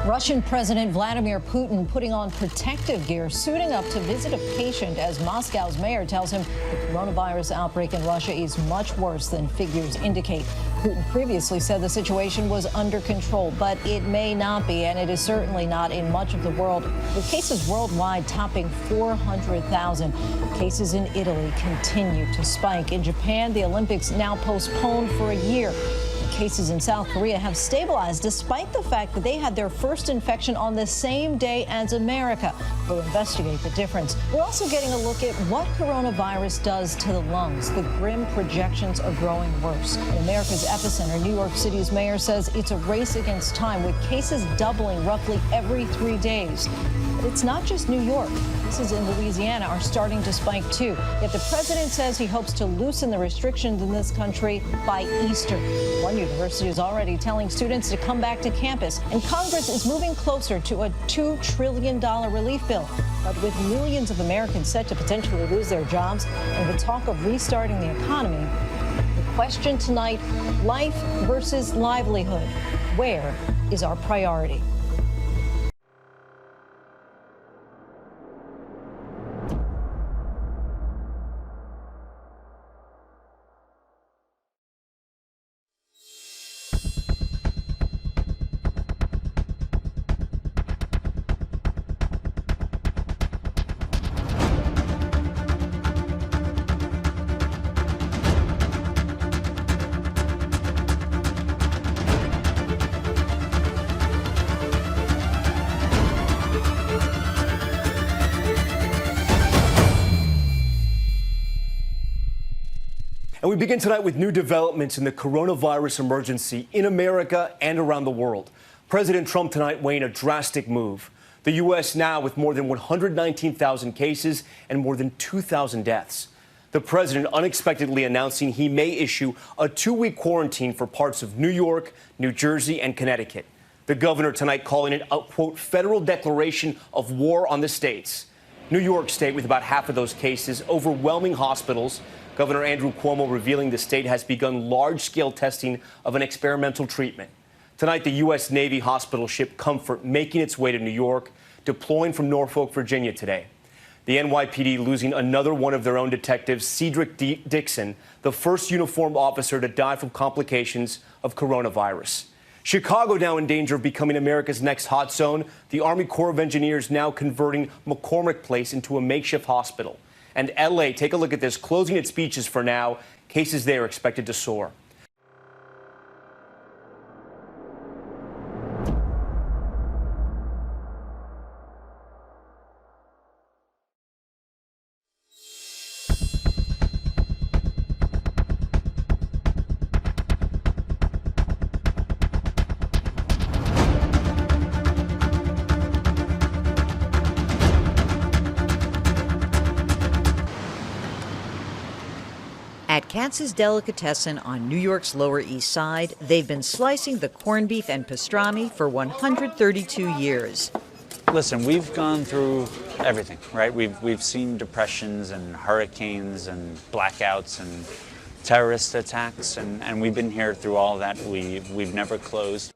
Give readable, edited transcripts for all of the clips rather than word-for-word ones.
Russian President Vladimir Putin putting on protective gear, suiting up to visit a patient as Moscow's mayor tells him the coronavirus outbreak in Russia is much worse than figures indicate. Putin previously said the situation was under control, but it may not be, and it is certainly not in much of the world, with cases worldwide topping 400,000. Cases in Italy continue to spike. In Japan, the Olympics now postponed for a year. Cases in South Korea have stabilized despite the fact that they had their first infection on the same day as America. We'll investigate the difference. We're also getting a look at what coronavirus does to the lungs. The grim projections are growing worse. In America's epicenter, New York City's mayor says it's a race against time, with cases doubling roughly every 3 days. But it's not just New York. Cases in Louisiana are starting to spike too. Yet the president says he hopes to loosen the restrictions in this country by Easter. One university is already telling students to come back to campus, and Congress is moving closer to a $2 trillion relief bill. But with millions of Americans set to potentially lose their jobs and the talk of restarting the economy, the question tonight, life versus livelihood. Where is our priority? And we begin tonight with new developments in the coronavirus emergency in America and around the world. President Trump tonight weighing a drastic move. The U.S. now with more than 119,000 cases and more than 2,000 deaths. The president unexpectedly announcing he may issue a 2-week quarantine for parts of New York, New Jersey, and Connecticut. The governor tonight calling it a, quote, federal declaration of war on the states. New York State, with about half of those cases, overwhelming hospitals. Governor Andrew Cuomo revealing the state has begun large-scale testing of an experimental treatment. Tonight, the U.S. Navy hospital ship Comfort making its way to New York, deploying from Norfolk, Virginia today. The NYPD losing another one of their own detectives, Cedric Dixon, the first uniformed officer to die from complications of coronavirus. Chicago now in danger of becoming America's next hot zone. The Army Corps of Engineers now converting McCormick Place into a makeshift hospital. And L.A., take a look at this, closing its beaches for now. Cases there expected to soar. At Katz's Delicatessen on New York's Lower East Side, they've been slicing the corned beef and pastrami for 132 years. Listen, we've gone through everything, right? We've seen depressions and hurricanes and blackouts and terrorist attacks, and we've been here through all that. We've never closed.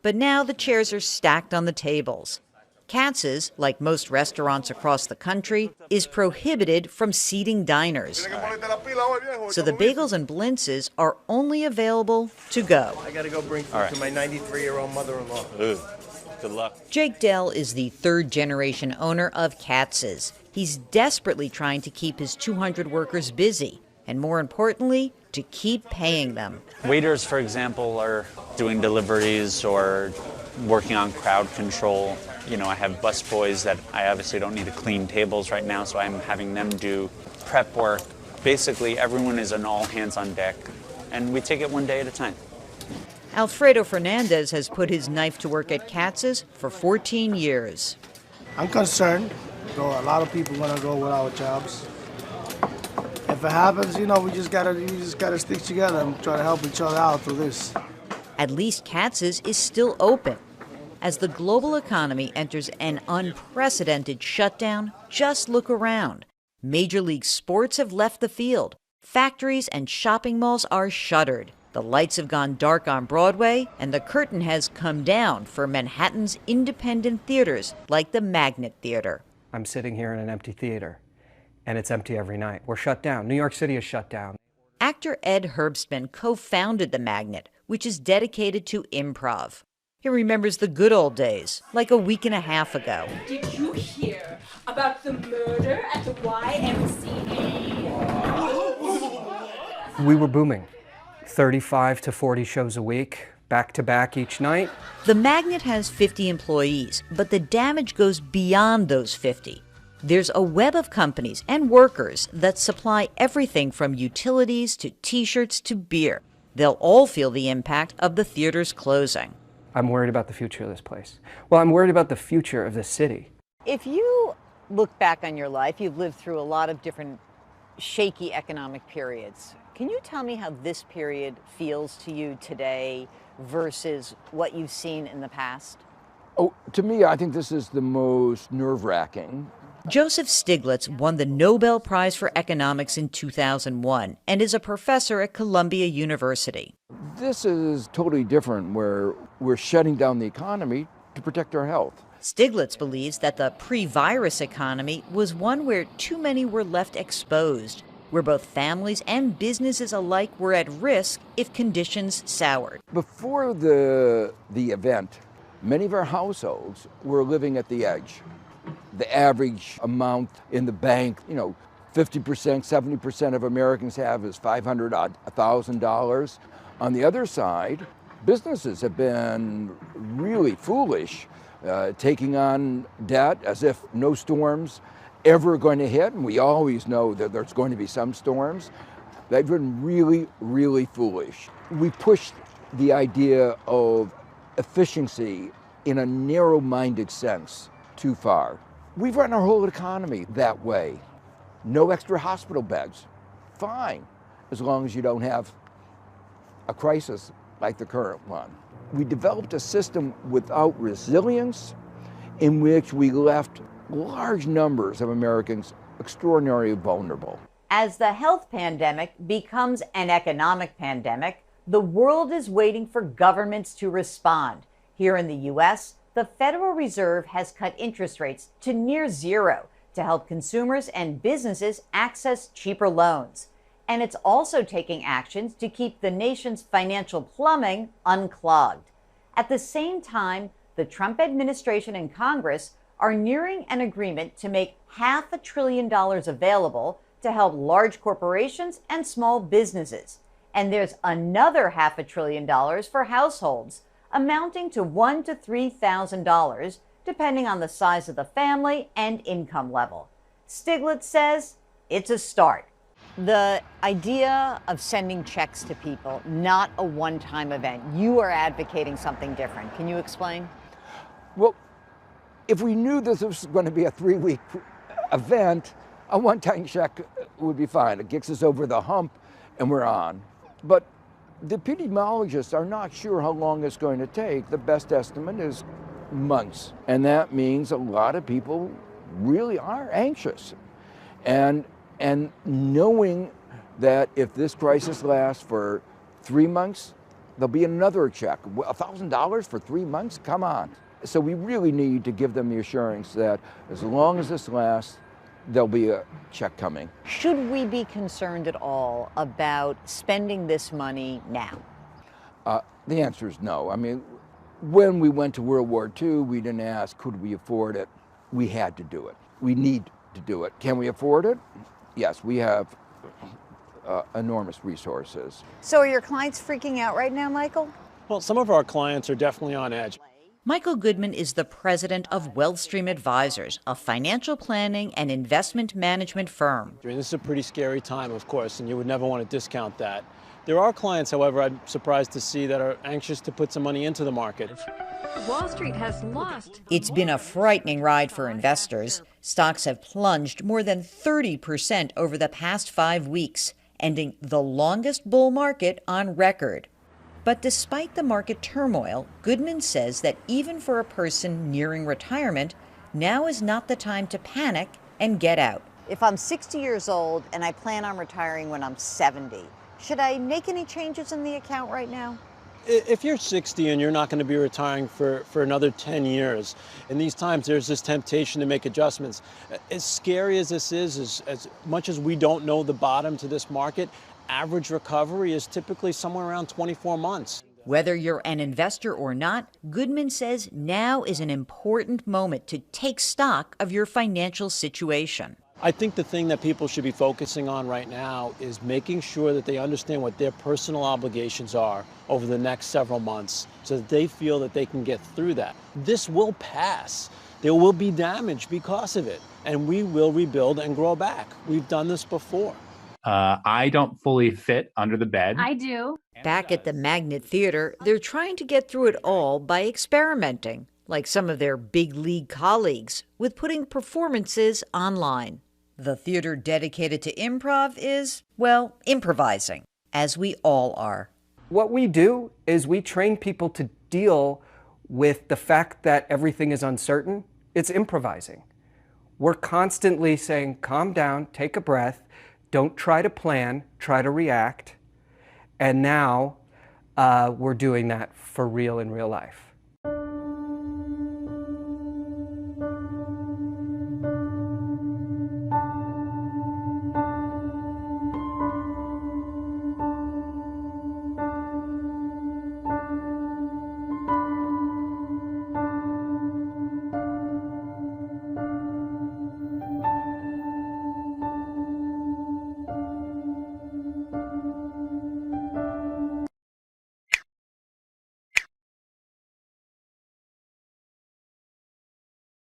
But now the chairs are stacked on the tables. Katz's, like most restaurants across the country, is prohibited from seating diners. So the bagels and blintzes are only available to go. I got to go bring food to my 93-year-old mother-in-law. Good luck. Jake Dell is the third-generation owner of Katz's. He's desperately trying to keep his 200 workers busy, and more importantly, to keep paying them. Waiters, for example, are doing deliveries or working on crowd control. You know, I have busboys that I obviously don't need to clean tables right now, so I'm having them do prep work. Basically, everyone is an all hands on deck, and we take it one day at a time. Alfredo Fernandez has put his knife to work at Katz's for 14 years. I'm concerned, though a lot of people want to go without jobs. If it happens, you know, we just gotta stick together and try to help each other out through this. At least Katz's is still open. As the global economy enters an unprecedented shutdown, just look around. Major League Sports have left the field. Factories and shopping malls are shuttered. The lights have gone dark on Broadway, and the curtain has come down for Manhattan's independent theaters like the Magnet Theater. I'm sitting here in an empty theater, and it's empty every night. We're shut down. New York City is shut down. Actor Ed Herbstman co-founded the Magnet, which is dedicated to improv. He remembers the good old days, like a week and a half ago. Did you hear about the murder at the YMCA? We were booming. 35 to 40 shows a week, back to back each night. The Magnet has 50 employees, but the damage goes beyond those 50. There's a web of companies and workers that supply everything from utilities to T-shirts to beer. They'll all feel the impact of the theater's closing. I'm worried about the future of this place. Well, I'm worried about the future of this city. If you look back on your life, you've lived through a lot of different shaky economic periods. Can you tell me how this period feels to you today versus what you've seen in the past? Oh, to me, I think this is the most nerve-wracking. Joseph Stiglitz won the Nobel Prize for Economics in 2001 and is a professor at Columbia University. This is totally different, where we're shutting down the economy to protect our health. Stiglitz believes that the pre-virus economy was one where too many were left exposed, where both families and businesses alike were at risk if conditions soured. Before the event, many of our households were living at the edge. The average amount in the bank, 50%, 70% of Americans have is $500,000. On the other side, businesses have been really foolish, taking on debt as if no storms ever going to hit, and we always know that there's going to be some storms. They've been really, really foolish. We pushed the idea of efficiency in a narrow-minded sense too far. We've run our whole economy that way. No extra hospital beds. Fine, as long as you don't have a crisis like the current one. We developed a system without resilience in which we left large numbers of Americans extraordinarily vulnerable. As the health pandemic becomes an economic pandemic, the world is waiting for governments to respond. Here in the U.S., the Federal Reserve has cut interest rates to near zero to help consumers and businesses access cheaper loans. And it's also taking actions to keep the nation's financial plumbing unclogged. At the same time, the Trump administration and Congress are nearing an agreement to make $500 billion available to help large corporations and small businesses. And there's another $500 billion for households, amounting to $1,000 to $3,000, depending on the size of the family and income level. Stiglitz says it's a start. The idea of sending checks to people, not a one-time event. You are advocating something different. Can you explain? Well, if we knew this was going to be a 3-week event, a one-time check would be fine. It gets us over the hump and we're on. But the epidemiologists are not sure how long it's going to take. The best estimate is months. And that means a lot of people really are anxious. And knowing that if this crisis lasts for 3 months, there'll be another check. $1,000 for 3 months? Come on. So we really need to give them the assurance that as long as this lasts, there'll be a check coming. Should we be concerned at all about spending this money now? The answer is no. I mean, when we went to World War II, we didn't ask, could we afford it? We had to do it. We need to do it. Can we afford it? Yes, we have enormous resources. So are your clients freaking out right now, Michael? Well, some of our clients are definitely on edge. Michael Goodman is the president of Wealthstream Advisors, a financial planning and investment management firm. This is a pretty scary time, of course, and you would never want to discount that. There are clients, however, I'm surprised to see, that are anxious to put some money into the market. Wall Street has lost. It's been a frightening ride for investors. Stocks have plunged more than 30% over the past 5 weeks, ending the longest bull market on record. But despite the market turmoil, Goodman says that even for a person nearing retirement, now is not the time to panic and get out. If I'm 60 years old and I plan on retiring when I'm 70, Should I make any changes in the account right now? If you're 60 and you're not going to be retiring for another 10 years, in these times there's this temptation to make adjustments. As scary as this is, as much as we don't know the bottom to this market, average recovery is typically somewhere around 24 months. Whether you're an investor or not, Goodman says now is an important moment to take stock of your financial situation. I think the thing that people should be focusing on right now is making sure that they understand what their personal obligations are over the next several months so that they feel that they can get through that. This will pass. There will be damage because of it, and we will rebuild and grow back. We've done this before. I don't fully fit under the bed. I do. Back at the Magnet Theater, they're trying to get through it all by experimenting, like some of their big league colleagues, with putting performances online. The theater dedicated to improv is, well, improvising, as we all are. What we do is we train people to deal with the fact that everything is uncertain. It's improvising. We're constantly saying, calm down, take a breath, don't try to plan, try to react. And now we're doing that for real in real life.